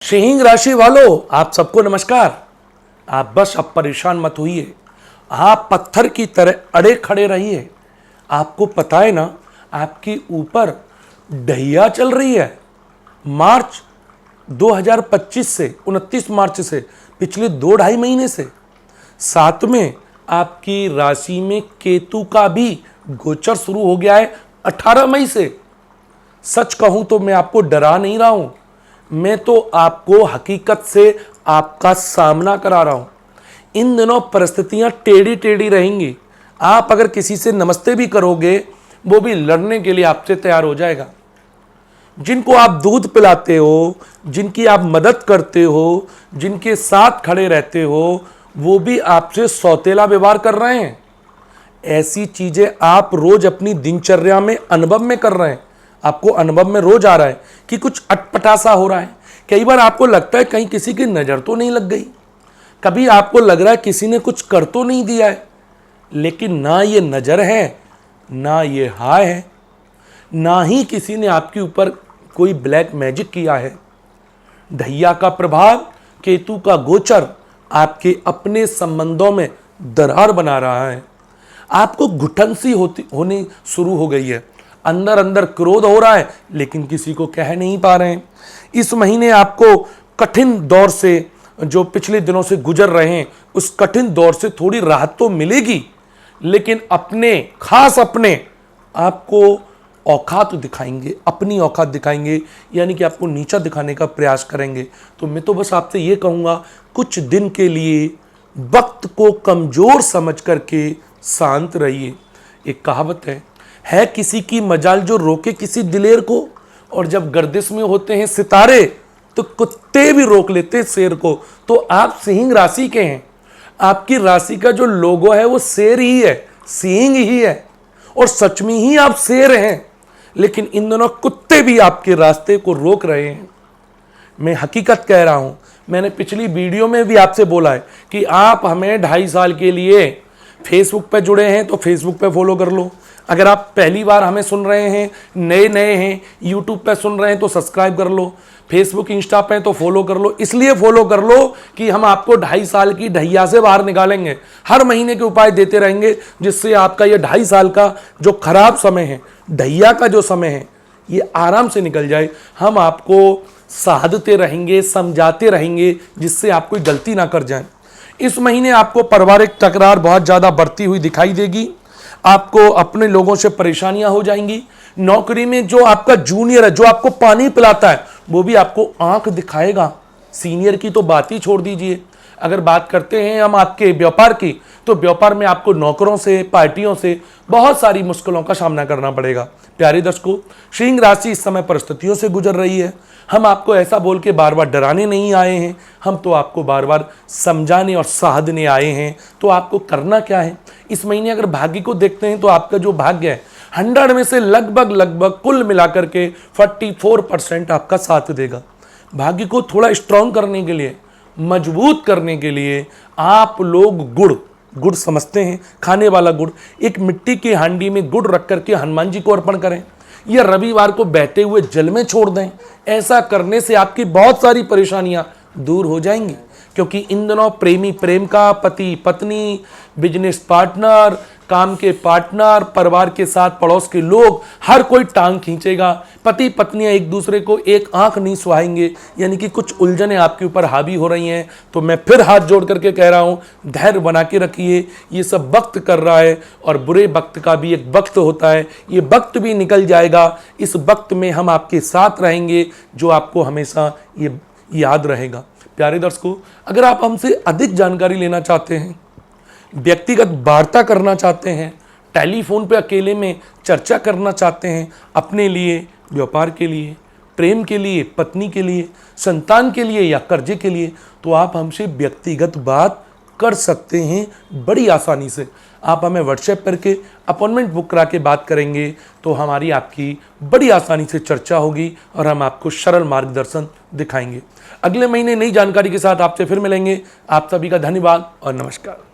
सिंह राशि वालों, आप सबको नमस्कार। आप बस अब परेशान मत होइए, आप पत्थर की तरह अड़े खड़े रहिए। आपको पता है ना, आपके ऊपर ढैया चल रही है। मार्च 2025 से 29 मार्च से पिछले 2-2.5 महीने से। साथ में आपकी राशि में केतु का भी गोचर शुरू हो गया है 18 मई से। सच कहूं तो मैं आपको डरा नहीं रहा हूं, मैं तो आपको हकीकत से आपका सामना करा रहा हूं। इन दिनों परिस्थितियां टेढ़ी टेढ़ी रहेंगी। आप अगर किसी से नमस्ते भी करोगे, वो भी लड़ने के लिए आपसे तैयार हो जाएगा। जिनको आप दूध पिलाते हो, जिनकी आप मदद करते हो, जिनके साथ खड़े रहते हो, वो भी आपसे सौतेला व्यवहार कर रहे हैं। ऐसी चीजें आप रोज अपनी दिनचर्या में अनुभव में कर रहे हैं। आपको अनुभव में रोज आ रहा है कि कुछ अटपटा हो रहा है। कई बार आपको लगता है कहीं किसी की नजर तो नहीं लग गई, कभी आपको लग रहा है किसी ने कुछ कर तो नहीं दिया है। लेकिन ना ये नजर है, ना ये हाय है, ना ही किसी ने आपके ऊपर कोई ब्लैक मैजिक किया है। ढैया का प्रभाव, केतु का गोचर आपके अपने संबंधों में दरार बना रहा है। आपको घुटन सी होनी शुरू हो गई है। अंदर अंदर क्रोध हो रहा है, लेकिन किसी को कह नहीं पा रहे हैं। इस महीने आपको कठिन दौर से, जो पिछले दिनों से गुजर रहे हैं, उस कठिन दौर से थोड़ी राहत तो मिलेगी, लेकिन अपने आपको औकात दिखाएंगे, अपनी औकात दिखाएंगे, यानी कि आपको नीचा दिखाने का प्रयास करेंगे। तो मैं तो बस आपसे ये कहूँगा, कुछ दिन के लिए वक्त को कमजोर समझ करके शांत रहिए। एक कहावत है किसी की मजाल जो रोके किसी दिलेर को, और जब गर्दिश में होते हैं सितारे तो कुत्ते भी रोक लेते हैं शेर को। तो आप सिंह राशि के हैं, आपकी राशि का जो लोगो है वो शेर ही है, सिंह ही है, और सच में ही आप शेर हैं। लेकिन इन दोनों कुत्ते भी आपके रास्ते को रोक रहे हैं। मैं हकीकत कह रहा हूं। मैंने पिछली वीडियो में भी आपसे बोला है कि आप हमें 2.5 साल के लिए फेसबुक पे जुड़े हैं तो फेसबुक पे फॉलो कर लो। अगर आप पहली बार हमें सुन रहे हैं, नए हैं, यूट्यूब पे सुन रहे हैं तो सब्सक्राइब कर लो, फेसबुक इंस्टा पे तो फॉलो कर लो। इसलिए फॉलो कर लो कि हम आपको 2.5 साल की ढैया से बाहर निकालेंगे। हर महीने के उपाय देते रहेंगे, जिससे आपका ये 2.5 साल का जो खराब समय है, ढैया का जो समय है, ये आराम से निकल जाए। हम आपको साधते रहेंगे, समझाते रहेंगे, जिससे आप कोई गलती ना कर जाए। इस महीने आपको पारिवारिक तकरार बहुत ज़्यादा बढ़ती हुई दिखाई देगी। आपको अपने लोगों से परेशानियां हो जाएंगी। नौकरी में जो आपका जूनियर है, जो आपको पानी पिलाता है, वो भी आपको आंख दिखाएगा। सीनियर की तो बात ही छोड़ दीजिए। अगर बात करते हैं हम आपके व्यापार की, तो व्यापार में आपको नौकरों से, पार्टियों से बहुत सारी मुश्किलों का सामना करना पड़ेगा। प्यारे दर्शकों, सिंह राशि इस समय परिस्थितियों से गुजर रही है। हम आपको ऐसा बोल के बार बार डराने नहीं आए हैं, हम तो आपको बार बार समझाने और साधने आए हैं। तो आपको करना क्या है? इस महीने अगर भाग्य को देखते हैं तो आपका जो भाग्य है 100 में से लगभग कुल मिलाकर के 44% आपका साथ देगा। भाग्य को थोड़ा स्ट्रांग करने के लिए, मजबूत करने के लिए आप लोग गुड़ समझते हैं, खाने वाला गुड़, एक मिट्टी की हांडी में गुड़ रख करके हनुमान जी को अर्पण करें, या रविवार को बहते हुए जल में छोड़ दें। ऐसा करने से आपकी बहुत सारी परेशानियां दूर हो जाएंगी। क्योंकि इन दिनों प्रेमी प्रेम का, पति पत्नी, बिजनेस पार्टनर, काम के पार्टनर, परिवार के साथ पड़ोस के लोग, हर कोई टांग खींचेगा। पति पत्नियां एक दूसरे को एक आंख नहीं सुहाएंगे, यानी कि कुछ उलझने आपके ऊपर हावी हो रही हैं। तो मैं फिर हाथ जोड़ करके कह रहा हूं, धैर्य बना के रखिए। ये सब वक्त कर रहा है, और बुरे वक्त का भी एक वक्त होता है। ये वक्त भी निकल जाएगा। इस वक्त में हम आपके साथ रहेंगे, जो आपको हमेशा ये याद रहेगा। प्यारे दर्शकों, अगर आप हमसे अधिक जानकारी लेना चाहते हैं, व्यक्तिगत वार्ता करना चाहते हैं, टेलीफोन पे अकेले में चर्चा करना चाहते हैं, अपने लिए, व्यापार के लिए, प्रेम के लिए, पत्नी के लिए, संतान के लिए या कर्जे के लिए, तो आप हमसे व्यक्तिगत बात कर सकते हैं बड़ी आसानी से। आप हमें व्हाट्सएप करके अपॉइंटमेंट बुक करा के बात करेंगे, तो हमारी आपकी बड़ी आसानी से चर्चा होगी और हम आपको सरल मार्गदर्शन दिखाएंगे। अगले महीने नई जानकारी के साथ आपसे फिर मिलेंगे। आप सभी का धन्यवाद और नमस्कार।